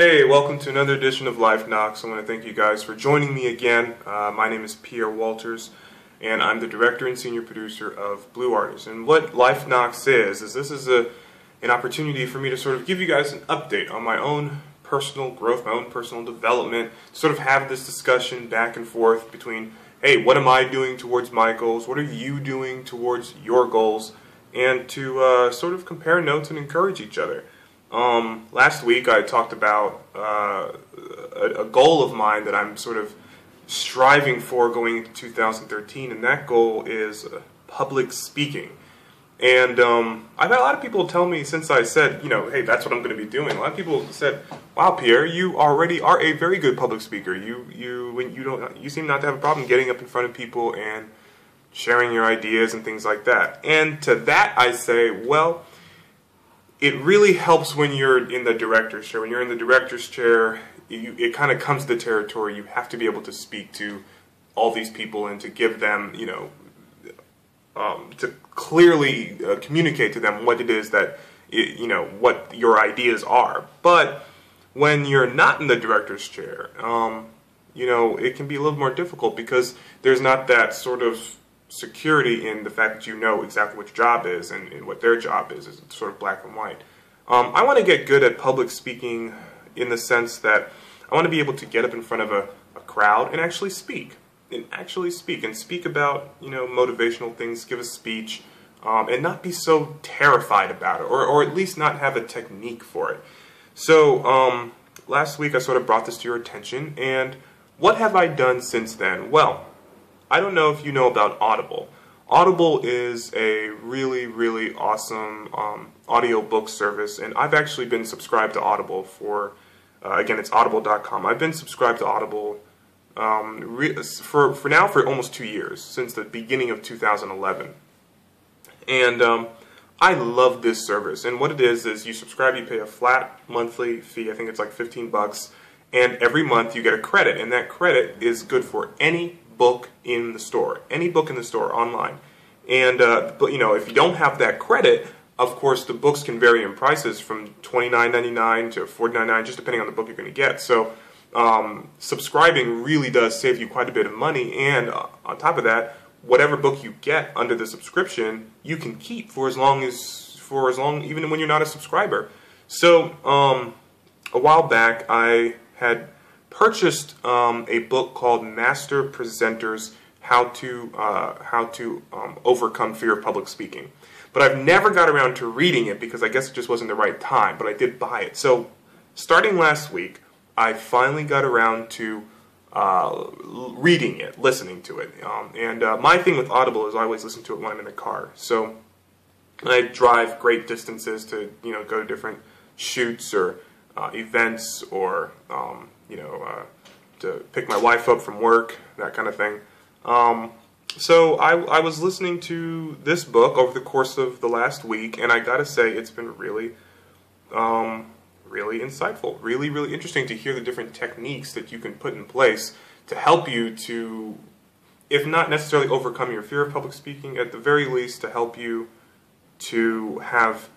Hey, welcome to another edition of Life Knocks. I want to thank you guys for joining me again. My name is Pierre Walters, and I'm the director and senior producer of Blue Artists. And what Life Knocks is this is an opportunity for me to sort of give you guys an update on my own personal growth, my own personal development, sort of have this discussion back and forth between, hey, what am I doing towards my goals? What are you doing towards your goals? And to sort of compare notes and encourage each other. Last week I talked about a goal of mine that I'm sort of striving for going into 2013, and that goal is public speaking. And I've had a lot of people tell me since I said, hey, that's what I'm going to be doing. A lot of people said, wow, Pierre, you already are a very good public speaker. You seem not to have a problem getting up in front of people and sharing your ideas and things like that. And to that I say, well, it really helps when you're in the director's chair. When you're in the director's chair, it kind of comes to the territory. You have to be able to speak to all these people and to give them, to clearly communicate to them what it is that, what your ideas are. But when you're not in the director's chair, it can be a little more difficult because there's not that sort of security in the fact that you know exactly what your job is and what their job is. It's sort of black and white. I want to get good at public speaking in the sense that I want to be able to get up in front of a crowd and actually speak. And speak about, motivational things, give a speech, and not be so terrified about it, or at least not have a technique for it. So last week I sort of brought this to your attention, and what have I done since then? Well, I don't know if you know about Audible. Audible is a really, really awesome audiobook service, and I've actually been subscribed to Audible for, again, it's audible.com. I've been subscribed to Audible for almost 2 years, since the beginning of 2011. And I love this service, and what it is you subscribe, you pay a flat monthly fee, I think it's like 15 bucks, and every month you get a credit, and that credit is good for any book in the store, online. And but if you don't have that credit, of course the books can vary in prices from $29.99 to $49.99, just depending on the book you're going to get. So subscribing really does save you quite a bit of money, and on top of that, whatever book you get under the subscription, you can keep for as long even when you're not a subscriber. So a while back I had purchased a book called Master Presenters: How to Overcome Fear of Public Speaking. But I've never got around to reading it because I guess it just wasn't the right time, but I did buy it. So starting last week, I finally got around to reading it, listening to it. My thing with Audible is I always listen to it when I'm in the car. So I drive great distances to go to different shoots or events, or to pick my wife up from work, that kind of thing. So I was listening to this book over the course of the last week, and I gotta say it's been really, really insightful, really, really interesting to hear the different techniques that you can put in place to help you to, if not necessarily overcome your fear of public speaking, at the very least to help you to have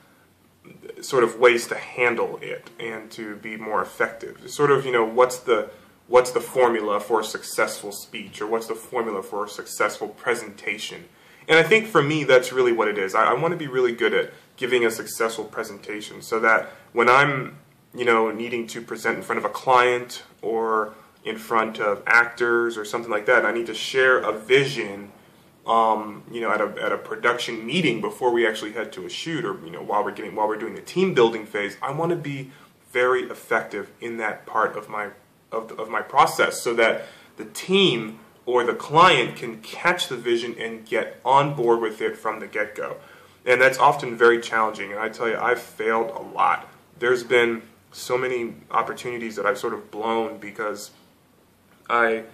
sort of ways to handle it and to be more effective. Sort of, what's the formula for a successful speech, or what's the formula for a successful presentation? And I think for me that's really what it is. I want to be really good at giving a successful presentation so that when I'm, needing to present in front of a client or in front of actors or something like that, and I need to share a vision at a production meeting before we actually head to a shoot, or while we're doing the team building phase, I want to be very effective in that part of my process, so that the team or the client can catch the vision and get on board with it from the get-go. And that's often very challenging, and I tell you, I've failed a lot. There's been so many opportunities that I've sort of blown because I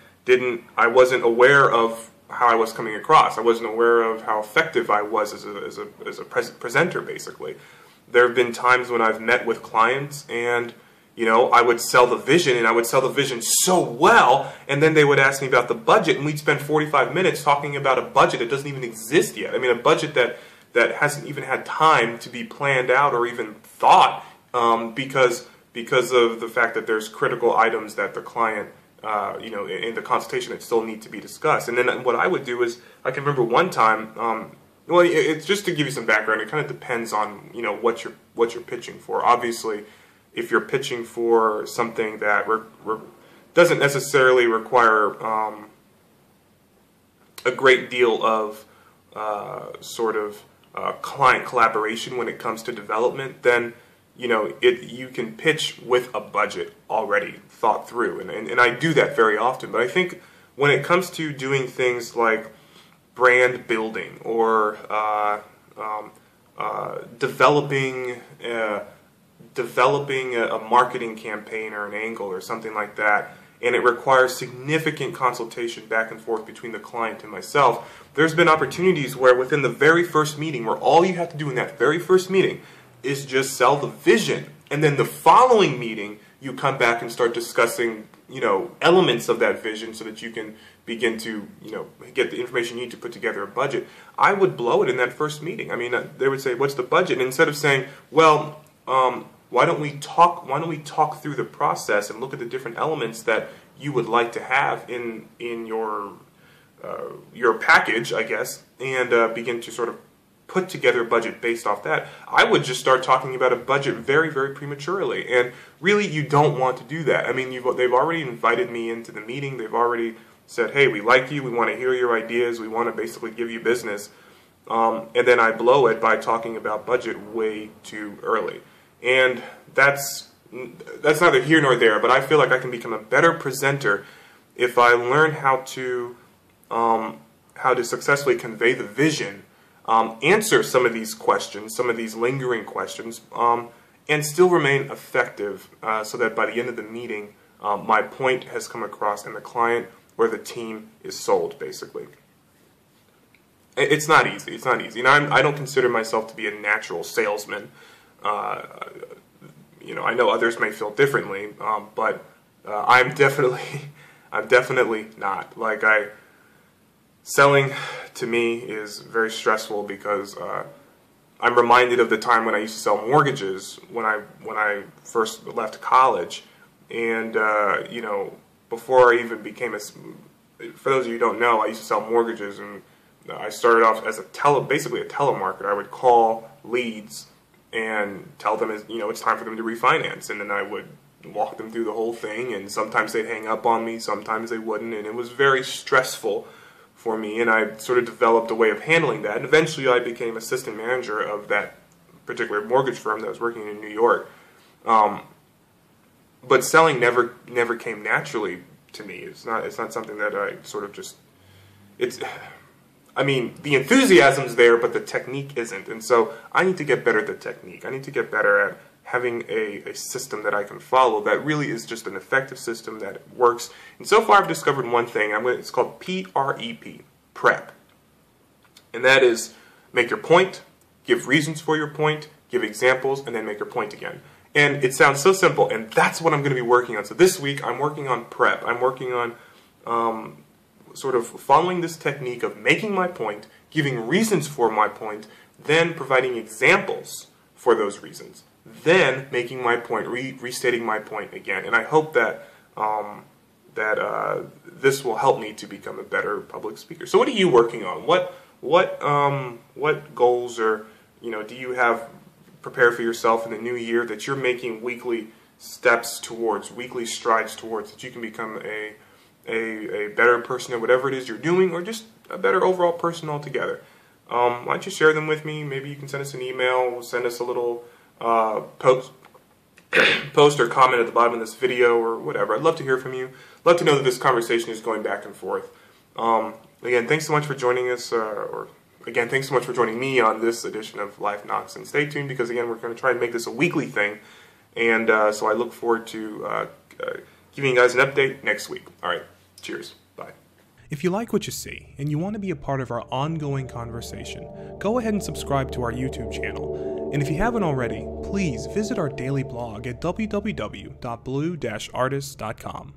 wasn't aware of how I was coming across. I wasn't aware of how effective I was as a presenter, basically. There have been times when I've met with clients and I would sell the vision, and I would sell the vision so well, and then they would ask me about the budget, and we'd spend 45 minutes talking about a budget that doesn't even exist yet. I mean, a budget that hasn't even had time to be planned out or even thought, because because of the fact that there's critical items that the client, in the consultation that still need to be discussed. And then what I would do is, I can remember one time, well, it's just to give you some background. It kind of depends on what you're pitching for. Obviously, if you're pitching for something that doesn't necessarily require a great deal of client collaboration when it comes to development, then you can pitch with a budget already thought through, and I do that very often. But I think when it comes to doing things like brand building or developing a marketing campaign or an angle or something like that, and it requires significant consultation back and forth between the client and myself, there's been opportunities where within the very first meeting, where all you have to do in that very first meeting is just sell the vision, and then the following meeting you come back and start discussing elements of that vision so that you can begin to get the information you need to put together a budget. I would blow it in that first meeting. I mean, they would say, "What's the budget?" And instead of saying, "Well, why don't we talk through the process and look at the different elements that you would like to have in your package, I guess, and begin to sort of put together a budget based off that," I would just start talking about a budget very, very prematurely. And really, you don't want to do that. I mean, they've already invited me into the meeting. They've already said, "Hey, we like you. We want to hear your ideas. We want to basically give you business." And then I blow it by talking about budget way too early. And that's neither here nor there, but I feel like I can become a better presenter if I learn how to successfully convey the vision, answer some of these questions, some of these lingering questions, and still remain effective so that by the end of the meeting, my point has come across and the client or the team is sold, basically. It's not easy. It's not easy. And I don't consider myself to be a natural salesman. I know others may feel differently, but I'm definitely not. Like, selling to me is very stressful because I'm reminded of the time when I used to sell mortgages when I first left college, and before I even became for those of you who don't know, I used to sell mortgages, and I started off as basically a telemarketer. I would call leads and tell them, it's time for them to refinance, and then I would walk them through the whole thing, and sometimes they'd hang up on me, sometimes they wouldn't, and it was very stressful for me, and I sort of developed a way of handling that, and eventually I became assistant manager of that particular mortgage firm that was working in New York. But selling never came naturally to me. It's not something that I sort of just, I mean, the enthusiasm's there, but the technique isn't. And so I need to get better at the technique. I need to get better at having a system that I can follow that really is just an effective system that works. And so far I've discovered one thing. It's called PREP, PREP. And that is make your point, give reasons for your point, give examples, and then make your point again. And it sounds so simple, and that's what I'm going to be working on. So this week I'm working on PREP. I'm working on sort of following this technique of making my point, giving reasons for my point, then providing examples for those reasons, then making my point, restating my point again. And I hope that this will help me to become a better public speaker. So what are you working on? What goals or do you have prepared for yourself in the new year that you're making weekly steps towards, weekly strides towards, that you can become a better person at whatever it is you're doing, or just a better overall person altogether? Why don't you share them with me? Maybe you can send us an email, send us a little post or comment at the bottom of this video or whatever. I'd love to hear from you. Love to know that this conversation is going back and forth. Again, thanks so much for joining us, again, thanks so much for joining me on this edition of Life Knocks. And stay tuned, because again, we're going to try and make this a weekly thing. And so I look forward to giving you guys an update next week. All right, cheers. Bye. If you like what you see and you want to be a part of our ongoing conversation, go ahead and subscribe to our YouTube channel. And if you haven't already, please visit our daily blog at www.blue-artists.com.